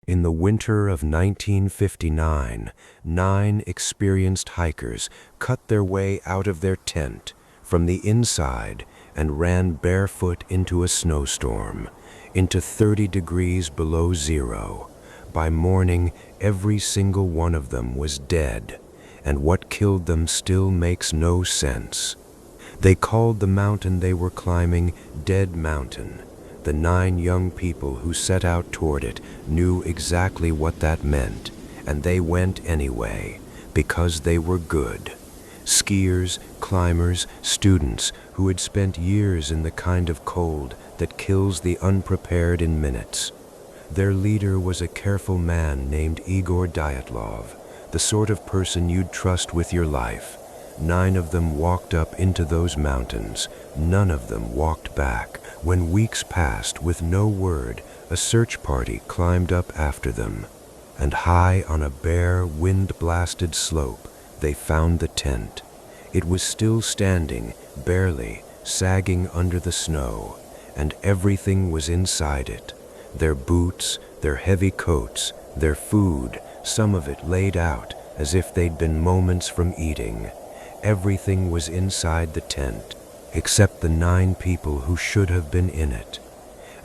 In the winter of 1959, 9 experienced hikers cut their way out of their tent from the inside and ran barefoot into a snowstorm, into 30 degrees below zero. By morning, every single one of them was dead, and what killed them still makes no sense. They called the mountain they were climbing Dead Mountain. The 9 young people who set out toward it knew exactly what that meant, and they went anyway, because they were good. Skiers, climbers, students who had spent years in the kind of cold that kills the unprepared in minutes. Their leader was a careful man named Igor Dyatlov, the sort of person you'd trust with your life. 9 of them walked up into those mountains. None of them walked back. When weeks passed with no word, a search party climbed up after them, and high on a bare, wind-blasted slope, they found the tent. It was still standing, barely, sagging under the snow, and everything was inside it. Their boots, their heavy coats, their food, some of it laid out as if they'd been moments from eating. Everything was inside the tent, except the 9 people who should have been in it.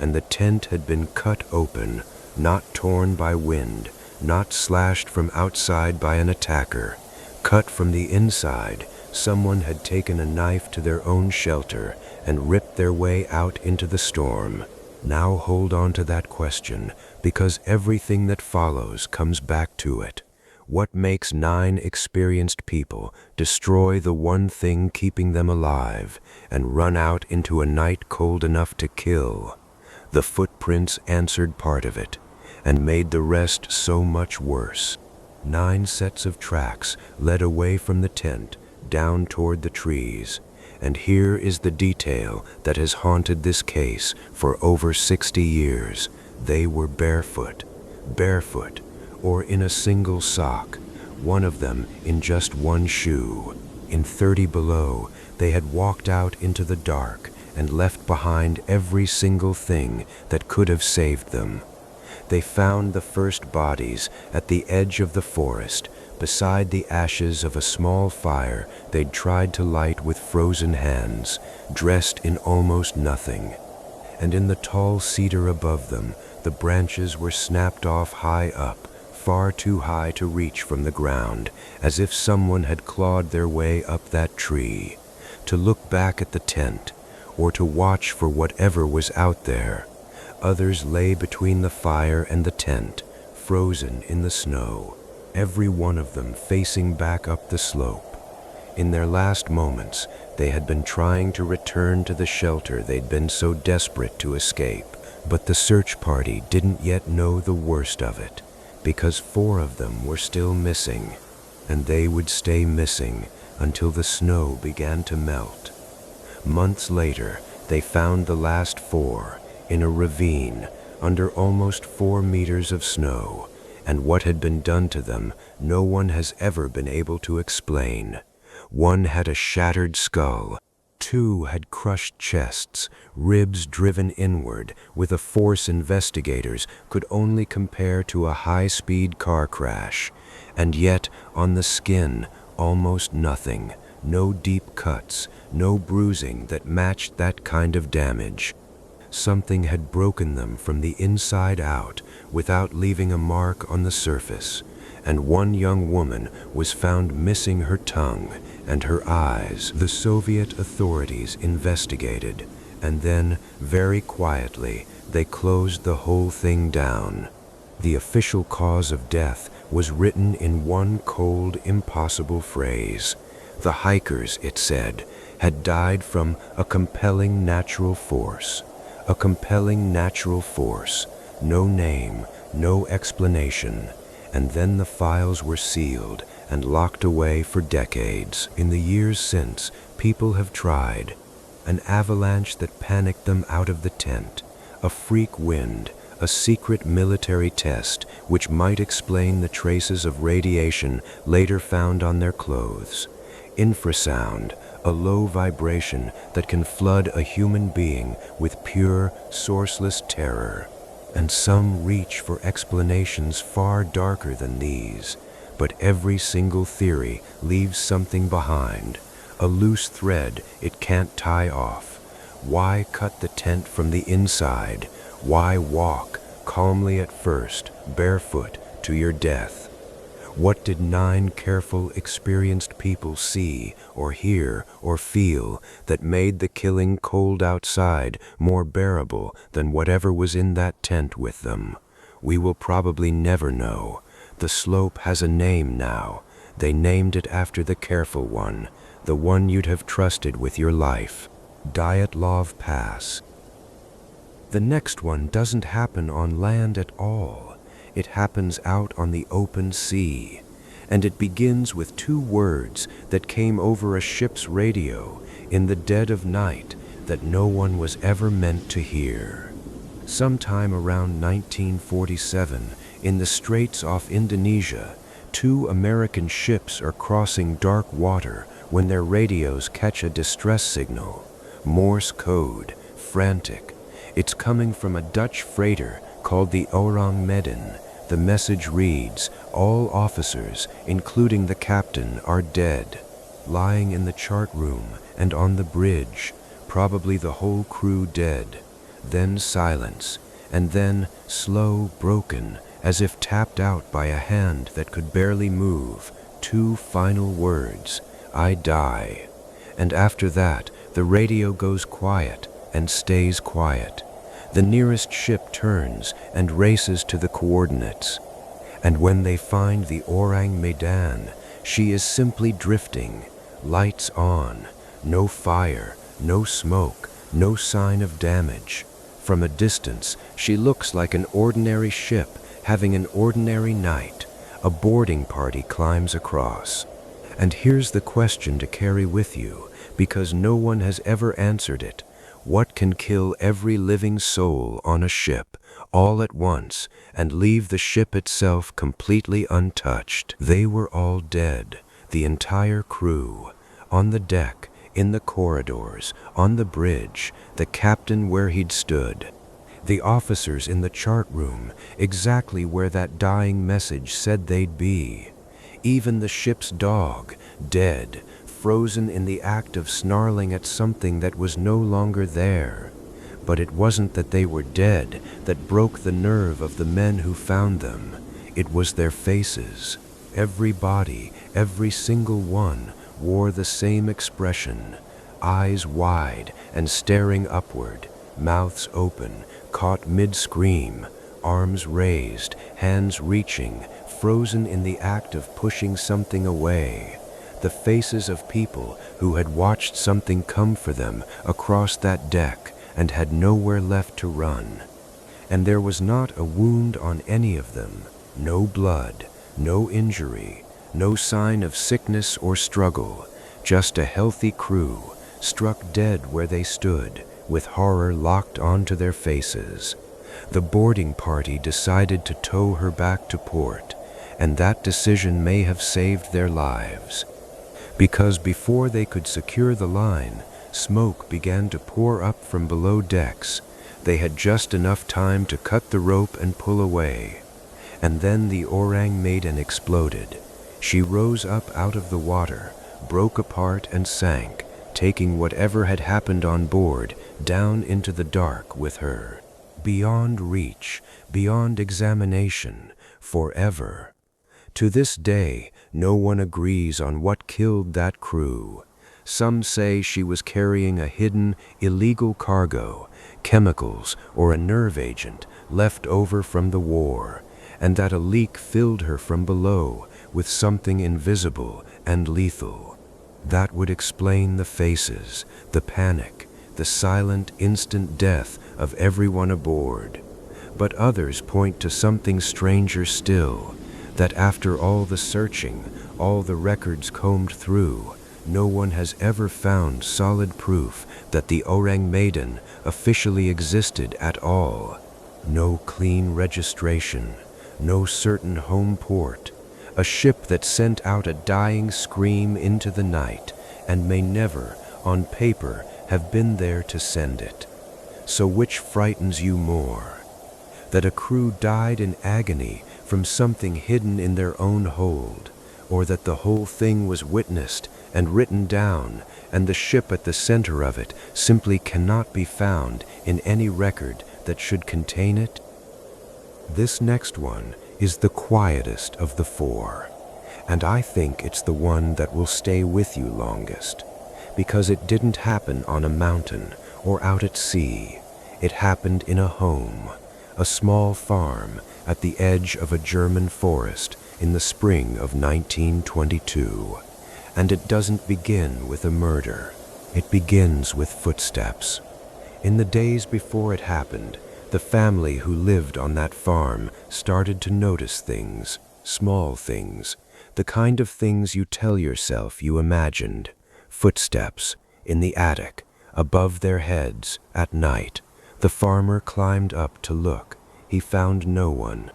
And the tent had been cut open, not torn by wind, not slashed from outside by an attacker. Cut from the inside, someone had taken a knife to their own shelter and ripped their way out into the storm. Now hold on to that question, because everything that follows comes back to it. What makes 9 experienced people destroy the one thing keeping them alive and run out into a night cold enough to kill? The footprints answered part of it and made the rest so much worse. 9 sets of tracks led away from the tent, down toward the trees. And here is the detail that has haunted this case for over 60 years. They were barefoot, or in a single sock, one of them in just one shoe. In 30 below, they had walked out into the dark and left behind every single thing that could have saved them. They found the first bodies at the edge of the forest, beside the ashes of a small fire they'd tried to light with frozen hands, dressed in almost nothing. And in the tall cedar above them, the branches were snapped off high up, far too high to reach from the ground, as if someone had clawed their way up that tree. To look back at the tent, or to watch for whatever was out there. Others lay between the fire and the tent, frozen in the snow, every one of them facing back up the slope. In their last moments, they had been trying to return to the shelter they'd been so desperate to escape. But the search party didn't yet know the worst of it, because 4 of them were still missing, and they would stay missing until the snow began to melt. Months later, they found the last 4 in a ravine under almost 4 meters of snow, and what had been done to them no one has ever been able to explain. 1 had a shattered skull, 2 had crushed chests, ribs driven inward with a force investigators could only compare to a high-speed car crash, and yet on the skin almost nothing, no deep cuts, no bruising that matched that kind of damage. Something had broken them from the inside out without leaving a mark on the surface, and 1 young woman was found missing her tongue and her eyes. The Soviet authorities investigated, and then, very quietly, they closed the whole thing down. The official cause of death was written in 1 cold, impossible phrase. The hikers, it said, had died from a compelling natural force. A compelling natural force. No name, no explanation. And then the files were sealed and locked away for decades. In the years since, people have tried. An avalanche that panicked them out of the tent, a freak wind, a secret military test which might explain the traces of radiation later found on their clothes. Infrasound, a low vibration that can flood a human being with pure, sourceless terror. and some reach for explanations far darker than these. But every single theory leaves something behind, a loose thread it can't tie off. Why cut the tent from the inside? Why walk, calmly at first, barefoot, to your death? What did 9 careful, experienced people see, or hear, or feel that made the killing cold outside more bearable than whatever was in that tent with them? We will probably never know. The slope has a name now. They named it after the careful one, the one you'd have trusted with your life. Dyatlov Pass. The next one doesn't happen on land at all. It happens out on the open sea, and it begins with 2 words that came over a ship's radio in the dead of night that no one was ever meant to hear. Sometime around 1947, in the straits off Indonesia, 2 American ships are crossing dark water when their radios catch a distress signal. Morse code, frantic. It's coming from a Dutch freighter called the Orang Medan. The message reads, "All officers, including the captain, are dead." Lying in the chart room and on the bridge, probably the whole crew dead. Then silence, and then slow, broken, as if tapped out by a hand that could barely move, 2 final words, "I die." And after that, the radio goes quiet and stays quiet. The nearest ship turns and races to the coordinates. And when they find the Orang Medan, she is simply drifting, lights on, no fire, no smoke, no sign of damage. From a distance, she looks like an ordinary ship having an ordinary night. A boarding party climbs across. And here's the question to carry with you, because no one has ever answered it. What can kill every living soul on a ship, all at once, and leave the ship itself completely untouched? They were all dead, the entire crew, on the deck, in the corridors, on the bridge, the captain where he'd stood, the officers in the chart room, exactly where that dying message said they'd be. Even the ship's dog, dead, frozen in the act of snarling at something that was no longer there. But it wasn't that they were dead that broke the nerve of the men who found them. It was their faces. Every body, every single one, wore the same expression, eyes wide and staring upward, mouths open, caught mid-scream, arms raised, hands reaching, frozen in the act of pushing something away. The faces of people who had watched something come for them across that deck and had nowhere left to run. And there was not a wound on any of them, no blood, no injury, no sign of sickness or struggle, just a healthy crew, struck dead where they stood, with horror locked onto their faces. The boarding party decided to tow her back to port, and that decision may have saved their lives. Because before they could secure the line, smoke began to pour up from below decks. They had just enough time to cut the rope and pull away. And then the Orang Maiden exploded. She rose up out of the water, broke apart and sank, taking whatever had happened on board down into the dark with her. Beyond reach, beyond examination, forever. To this day, no one agrees on what killed that crew. Some say she was carrying a hidden, illegal cargo, chemicals or a nerve agent left over from the war, and that a leak filled her from below with something invisible and lethal. That would explain the faces, the panic, the silent, instant death of everyone aboard. But others point to something stranger still, that after all the searching, all the records combed through, no one has ever found solid proof that the Orang Maiden officially existed at all. No clean registration, no certain home port, a ship that sent out a dying scream into the night and may never, on paper, have been there to send it. So which frightens you more? that a crew died in agony from something hidden in their own hold, or that the whole thing was witnessed and written down, and the ship at the center of it simply cannot be found in any record that should contain it? This next one is the quietest of the four, and I think it's the one that will stay with you longest, because it didn't happen on a mountain or out at sea. It happened in a home, a small farm at the edge of a German forest in the spring of 1922. And it doesn't begin with a murder. It begins with footsteps. In the days before it happened, the family who lived on that farm started to notice things, small things, the kind of things you tell yourself you imagined. Footsteps in the attic, above their heads, at night. The farmer climbed up to look. He found no one.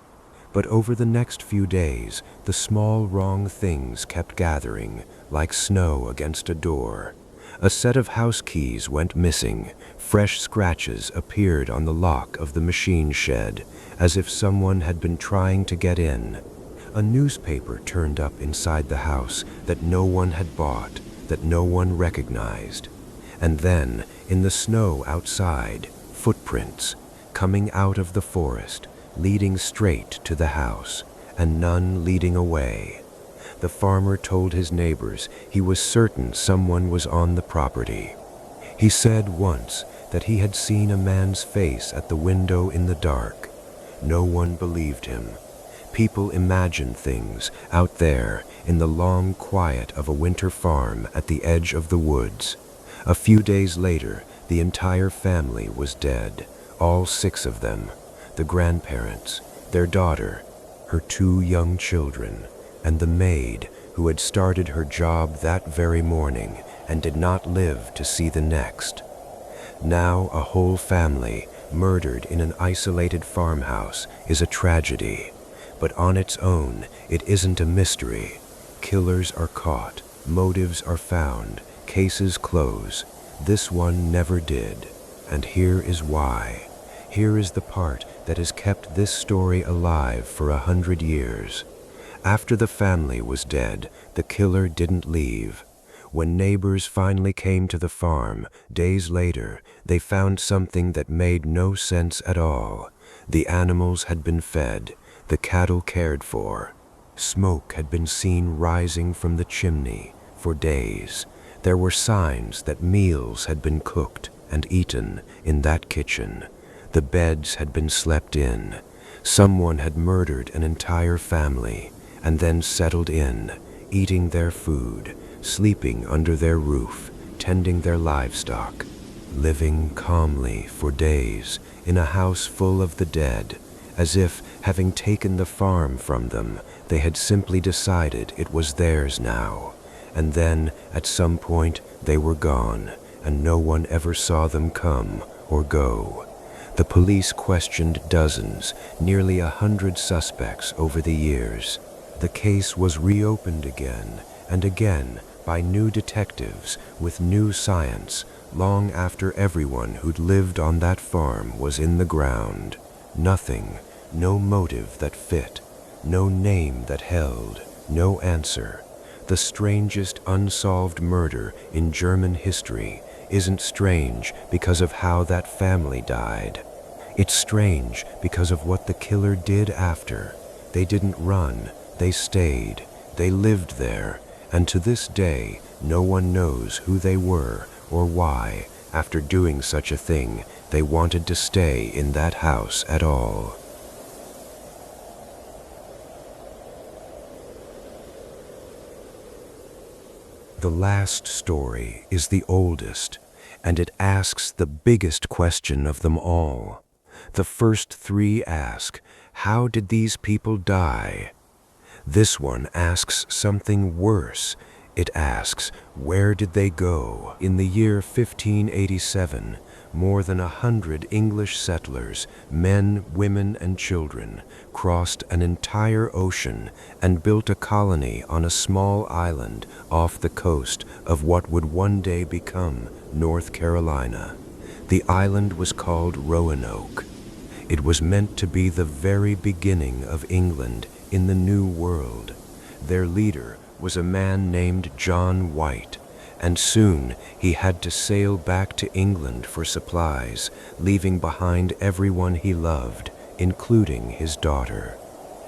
But over the next few days, the small wrong things kept gathering, like snow against a door. A set of house keys went missing. Fresh scratches appeared on the lock of the machine shed, as if someone had been trying to get in. A newspaper turned up inside the house that no one had bought, that no one recognized. And then, in the snow outside, footprints, coming out of the forest, leading straight to the house, and none leading away. The farmer told his neighbors he was certain someone was on the property. He said once that he had seen a man's face at the window in the dark. No one believed him. People imagined things out there in the long quiet of a winter farm at the edge of the woods. A few days later, the entire family was dead, all 6 of them. The grandparents, their daughter, her 2 young children, and the maid who had started her job that very morning and did not live to see the next. Now a whole family murdered in an isolated farmhouse is a tragedy, but on its own it isn't a mystery. Killers are caught, motives are found, cases close. This one never did, and here is why. Here is the part that has kept this story alive for 100 years. After the family was dead, the killer didn't leave. When neighbors finally came to the farm, days later, they found something that made no sense at all. The animals had been fed, the cattle cared for. Smoke had been seen rising from the chimney for days. There were signs that meals had been cooked and eaten in that kitchen. The beds had been slept in. Someone had murdered an entire family and then settled in, eating their food, sleeping under their roof, tending their livestock, living calmly for days in a house full of the dead, as if, having taken the farm from them, they had simply decided it was theirs now. And then, at some point, they were gone, and no one ever saw them come or go. The police questioned dozens, nearly 100 suspects over the years. The case was reopened again and again by new detectives with new science, long after everyone who'd lived on that farm was in the ground. Nothing, no motive that fit, no name that held, no answer. The strangest unsolved murder in German history isn't strange because of how that family died. It's strange because of what the killer did after. They didn't run, they stayed, they lived there, and to this day, no one knows who they were or why, after doing such a thing, they wanted to stay in that house at all. The last story is the oldest, and it asks the biggest question of them all. The first 3 ask, how did these people die? This one asks something worse. It asks, where did they go? In the year 1587, more than 100 English settlers, men, women, and children, crossed an entire ocean and built a colony on a small island off the coast of what would one day become North Carolina. The island was called Roanoke. It was meant to be the very beginning of England in the New World. Their leader was a man named John White, and soon he had to sail back to England for supplies, leaving behind everyone he loved, including his daughter.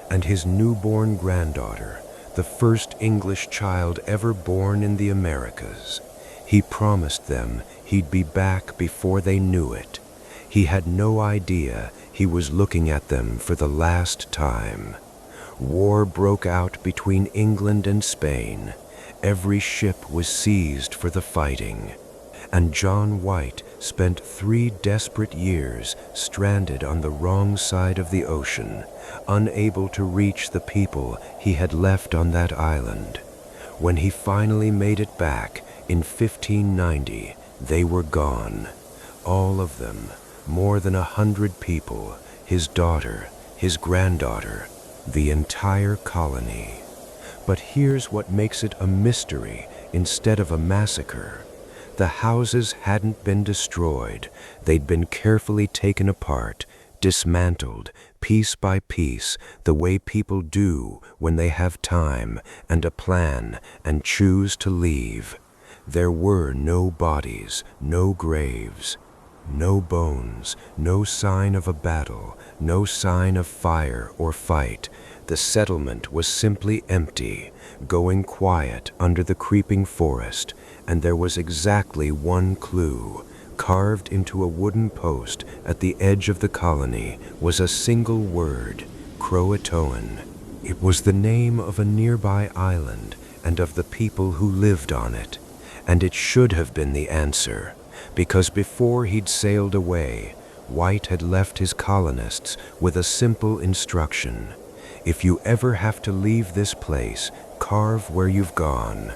And his newborn granddaughter, the first English child ever born in the Americas. He promised them he'd be back before they knew it. He had no idea he was looking at them for the last time. War broke out between England and Spain. Every ship was seized for the fighting, and John White spent 3 desperate years stranded on the wrong side of the ocean, unable to reach the people he had left on that island. When he finally made it back in 1590, they were gone. All of them, more than 100 people, his daughter, his granddaughter, the entire colony. But here's what makes it a mystery instead of a massacre. The houses hadn't been destroyed. They'd been carefully taken apart, dismantled, piece by piece, the way people do when they have time and a plan and choose to leave. There were no bodies, no graves, no bones, no sign of a battle, no sign of fire or fight. The settlement was simply empty, going quiet under the creeping forest, and there was exactly one clue. Carved into a wooden post at the edge of the colony was a single word, Croatoan. It was the name of a nearby island and of the people who lived on it. And it should have been the answer, because before he'd sailed away, White had left his colonists with a simple instruction. If you ever have to leave this place, carve where you've gone.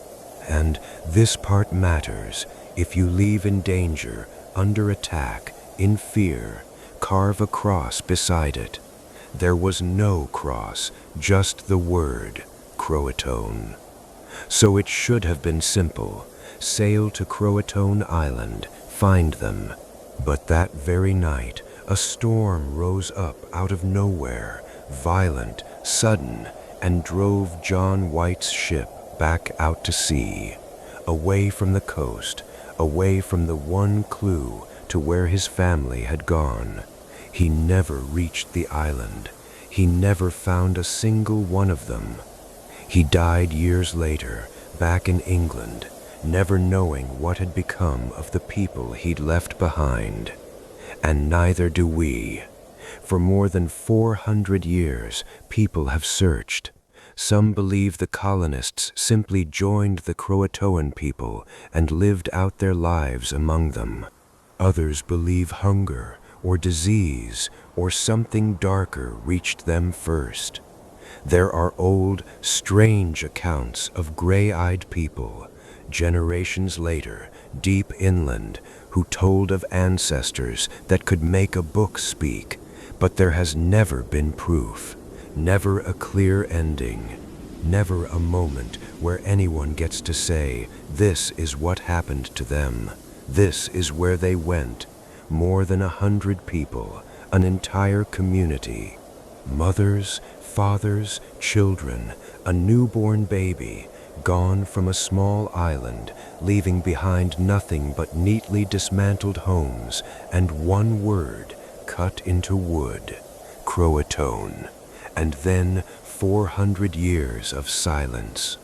And this part matters. If you leave in danger, under attack, in fear, carve a cross beside it. There was no cross, just the word, Croatoan. So it should have been simple. Sail to Croatoan Island, find them. But that very night, a storm rose up out of nowhere, violent, sudden, and drove John White's ship back out to sea, away from the coast, away from the one clue to where his family had gone. He never reached the island. He never found a single one of them. He died years later, back in England, never knowing what had become of the people he'd left behind. And neither do we. For more than 400 years, people have searched. Some believe the colonists simply joined the Croatoan people and lived out their lives among them. Others believe hunger or disease or something darker reached them first. There are old, strange accounts of gray-eyed people, generations later, deep inland, who told of ancestors that could make a book speak, but there has never been proof, never a clear ending, never a moment where anyone gets to say, this is what happened to them, this is where they went. More than 100 people, an entire community, mothers, fathers, children, a newborn baby, gone from a small island, leaving behind nothing but neatly dismantled homes and one word cut into wood, Croatoan, and then 400 years of silence.